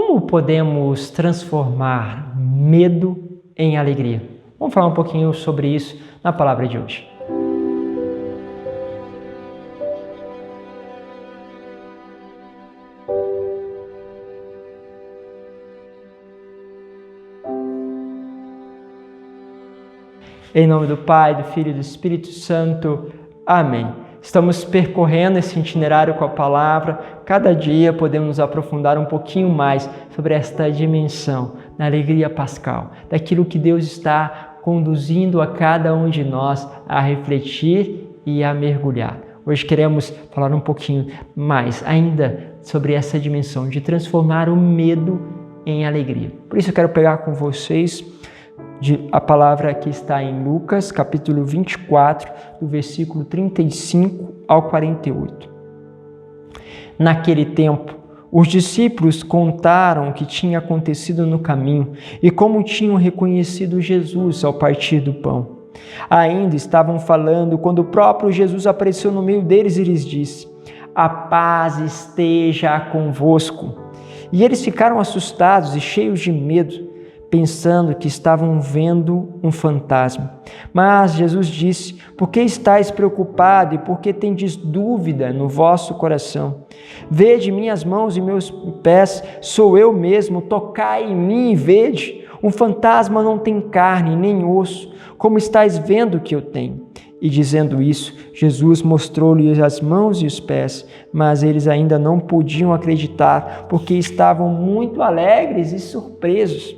Como podemos transformar medo em alegria? Vamos falar um pouquinho sobre isso na palavra de hoje. Em nome do Pai, do Filho e do Espírito Santo. Amém. Estamos percorrendo esse itinerário com a palavra. Cada dia podemos nos aprofundar um pouquinho mais sobre esta dimensão da alegria pascal, daquilo que Deus está conduzindo a cada um de nós a refletir e a mergulhar. Hoje queremos falar um pouquinho mais ainda sobre essa dimensão de transformar o medo em alegria. Por isso eu quero pegar com vocês a palavra que está em Lucas, capítulo 24, do versículo 35 ao 48. Naquele tempo, os discípulos contaram o que tinha acontecido no caminho e como tinham reconhecido Jesus ao partir do pão. Ainda estavam falando quando o próprio Jesus apareceu no meio deles e lhes disse: "A paz esteja convosco." E eles ficaram assustados e cheios de medo, pensando que estavam vendo um fantasma. Mas Jesus disse: "Por que estáis preocupados e por que tendes dúvida no vosso coração? Vede minhas mãos e meus pés, sou eu mesmo, tocai em mim e vede. Um fantasma não tem carne nem osso, como estáis vendo que eu tenho." E dizendo isso, Jesus mostrou-lhes as mãos e os pés, mas eles ainda não podiam acreditar, porque estavam muito alegres e surpresos.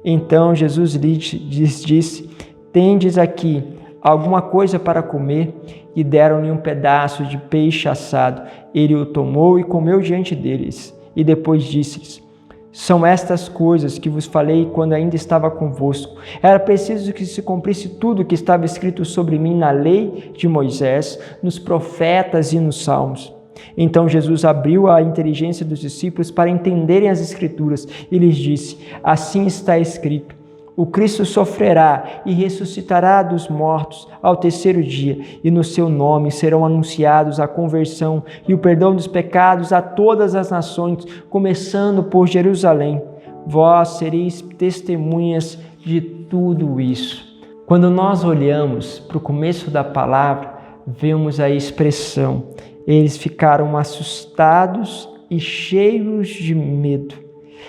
Então Jesus lhes disse: "Tendes aqui alguma coisa para comer?" E deram-lhe um pedaço de peixe assado. Ele o tomou e comeu diante deles. E depois disse-lhes: "São estas coisas que vos falei quando ainda estava convosco. Era preciso que se cumprisse tudo o que estava escrito sobre mim na lei de Moisés, nos profetas e nos salmos." Então Jesus abriu a inteligência dos discípulos para entenderem as Escrituras e lhes disse: "Assim está escrito: o Cristo sofrerá e ressuscitará dos mortos ao terceiro dia, e no seu nome serão anunciados a conversão e o perdão dos pecados a todas as nações, começando por Jerusalém. Vós sereis testemunhas de tudo isso." Quando nós olhamos para o começo da palavra, vemos a expressão: eles ficaram assustados e cheios de medo.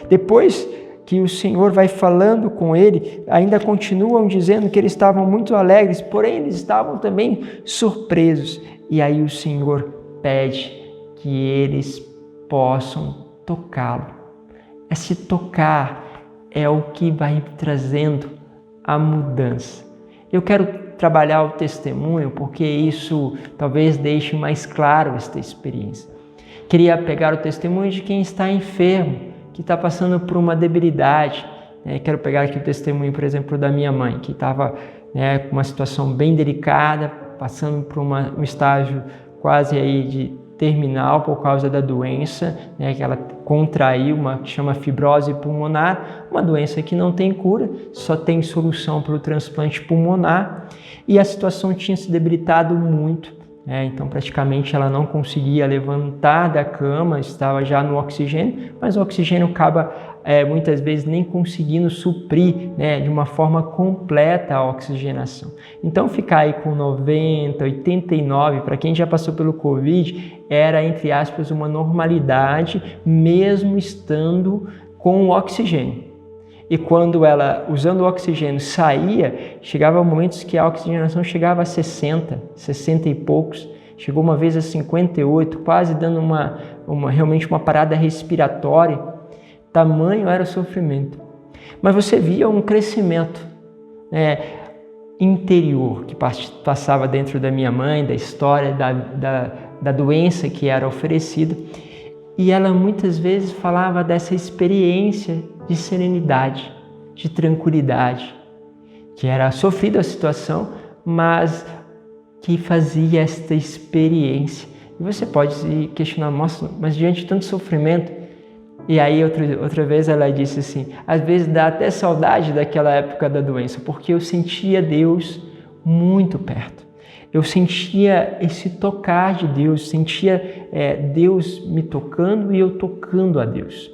Depois que o Senhor vai falando com ele, ainda continuam dizendo que eles estavam muito alegres, porém eles estavam também surpresos. E aí o Senhor pede que eles possam tocá-lo. Esse tocar é o que vai trazendo a mudança. Eu quero trabalhar o testemunho porque isso talvez deixe mais claro esta experiência. Queria pegar o testemunho de quem está enfermo, que está passando por uma debilidade. Quero pegar aqui o testemunho, por exemplo, da minha mãe, que estava com uma situação bem delicada, passando por um estágio quase aí de terminal por causa da doença, que ela contraiu, que chama fibrose pulmonar, uma doença que não tem cura, só tem solução para o transplante pulmonar, e a situação tinha se debilitado muito, então praticamente ela não conseguia levantar da cama, estava já no oxigênio, mas o oxigênio acaba muitas vezes nem conseguindo suprir de uma forma completa a oxigenação. Então ficar aí com 90, 89, para quem já passou pelo Covid, era, entre aspas, uma normalidade, mesmo estando com o oxigênio. E quando ela, usando o oxigênio, saía, chegava momentos que a oxigenação chegava a 60, 60 e poucos, chegou uma vez a 58, quase dando realmente uma parada respiratória. Tamanho era o sofrimento. Mas você via um crescimento interior que passava dentro da minha mãe, da história, da doença que era oferecida. E ela muitas vezes falava dessa experiência de serenidade, de tranquilidade, que era sofrida a situação, mas que fazia esta experiência. E você pode se questionar: nossa, mas diante de tanto sofrimento. E aí outra vez ela disse assim: às vezes dá até saudade daquela época da doença, porque eu sentia Deus muito perto. Eu sentia esse tocar de Deus, sentia Deus me tocando e eu tocando a Deus.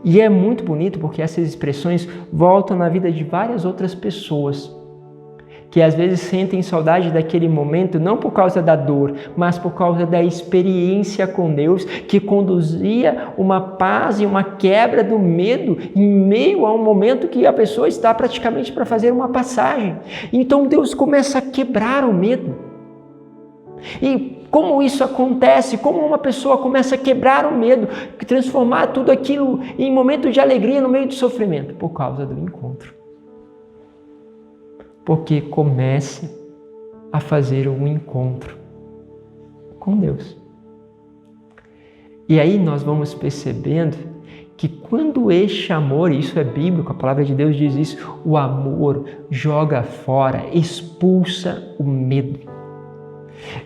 E é muito bonito porque essas expressões voltam na vida de várias outras pessoas que às vezes sentem saudade daquele momento, não por causa da dor, mas por causa da experiência com Deus, que conduzia uma paz e uma quebra do medo em meio a um momento que a pessoa está praticamente para fazer uma passagem. Então Deus começa a quebrar o medo. E como isso acontece? Como uma pessoa começa a quebrar o medo, transformar tudo aquilo em momento de alegria no meio de sofrimento? Por causa do encontro. Porque começa a fazer um encontro com Deus. E aí nós vamos percebendo que quando este amor, isso é bíblico, a palavra de Deus diz isso, o amor joga fora, expulsa o medo.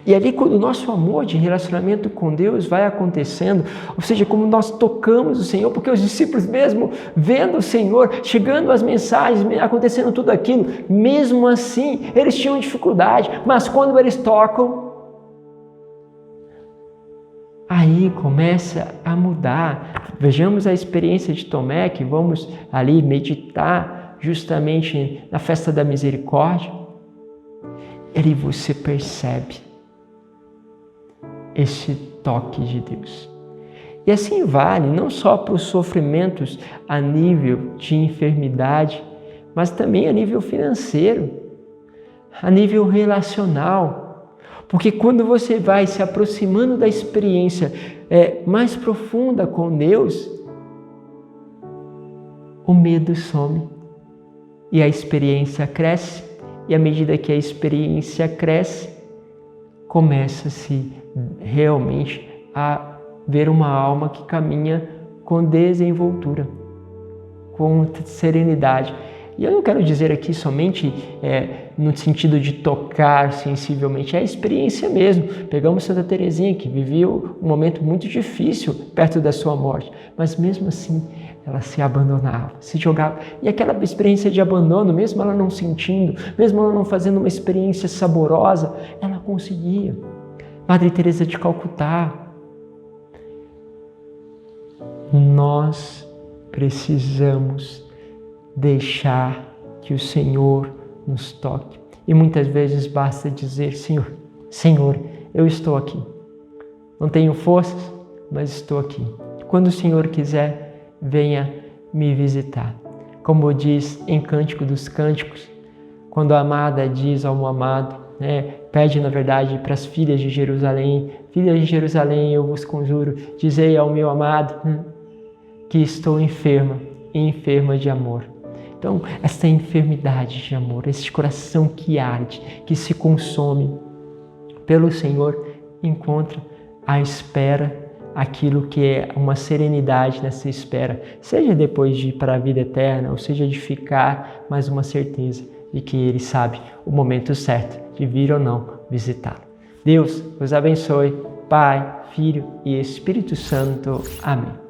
E ali quando o nosso amor de relacionamento com Deus vai acontecendo, ou seja, como nós tocamos o Senhor, porque os discípulos mesmo vendo o Senhor, chegando as mensagens, acontecendo tudo aquilo, mesmo assim eles tinham dificuldade, mas quando eles tocam, aí começa a mudar. Vejamos a experiência de Tomé, que vamos ali meditar justamente na festa da misericórdia. Ali você percebe esse toque de Deus. E assim vale não só para os sofrimentos a nível de enfermidade, mas também a nível financeiro, a nível relacional. Porque quando você vai se aproximando da experiência mais profunda com Deus, o medo some e a experiência cresce. E à medida que a experiência cresce, começa-se realmente a ver uma alma que caminha com desenvoltura, com serenidade. E eu não quero dizer aqui somente no sentido de tocar sensivelmente, é a experiência mesmo. Pegamos Santa Teresinha, que vivia um momento muito difícil perto da sua morte, mas mesmo assim ela se abandonava, se jogava. E aquela experiência de abandono, mesmo ela não sentindo, mesmo ela não fazendo uma experiência saborosa, ela conseguia. Madre Teresa de Calcutá. Nós precisamos deixar que o Senhor nos toque. E muitas vezes basta dizer: Senhor, Senhor, eu estou aqui. Não tenho forças, mas estou aqui. Quando o Senhor quiser, venha me visitar. Como diz em Cântico dos Cânticos, quando a amada diz ao amado, pede na verdade para as filhas de Jerusalém: filhas de Jerusalém, eu vos conjuro, dizei ao meu amado que estou enferma de amor. Então, essa enfermidade de amor, esse coração que arde, que se consome pelo Senhor, encontra à espera aquilo que é uma serenidade nessa espera, seja depois de ir para a vida eterna, ou seja de ficar, mas uma certeza de que Ele sabe o momento certo de vir ou não visitá-lo. Deus vos abençoe, Pai, Filho e Espírito Santo. Amém.